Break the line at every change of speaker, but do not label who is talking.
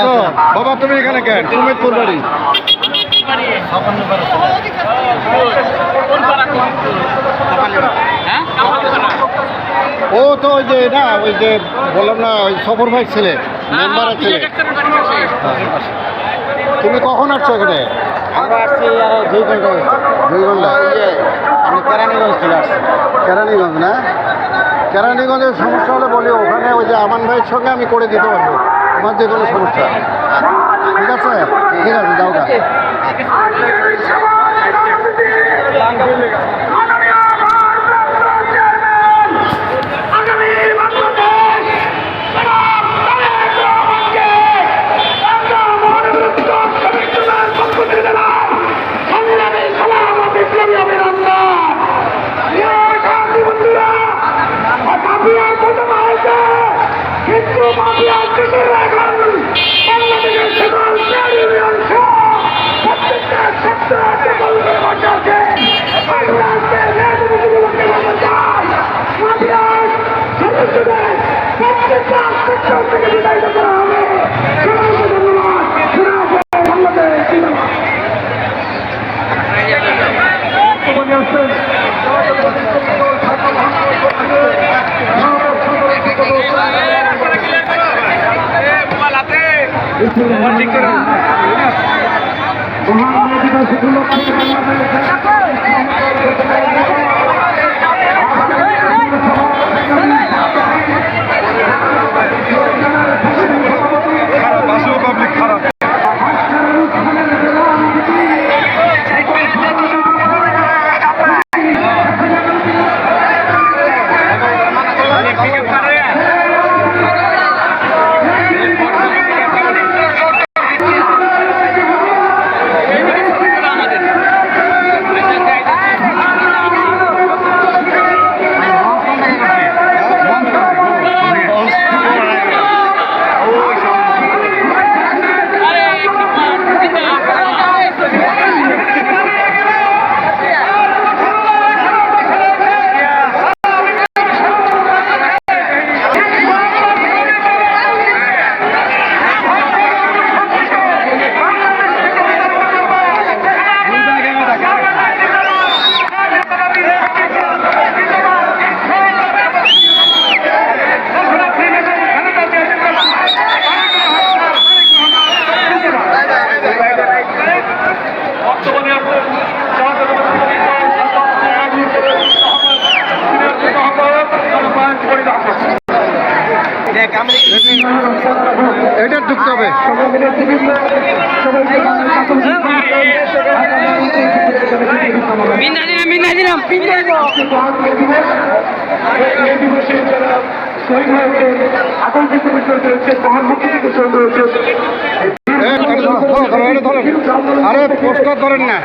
আছো বাবা? তুমি এখানে কেন? সুমিতপুর বাড়ি। ও তো ওই যে না, ওই যে বললাম না, ওই সফর ভাই ছেলে, মেম্বারের ছেলে। তুমি কখন আসছো এখানে?
আমরা আসছি আরো 2 ঘন্টা হয়েছে।
2 ঘন্টা?
আমি কেরানীগঞ্জ থেকে আসছি।
কেরানীগঞ্জ না? কেরানীগঞ্জের সমস্যা হলে বলি, ওখানে ওই যে আমান ভাইয়ের সঙ্গে আমি করে দিতে পারবো তোমার যে কোনো সমস্যা। ঠিক আছে, ঠিক আছে, যাও গা। এটা ঢুকতে হবে। আরে পোস্টার ধরেন না।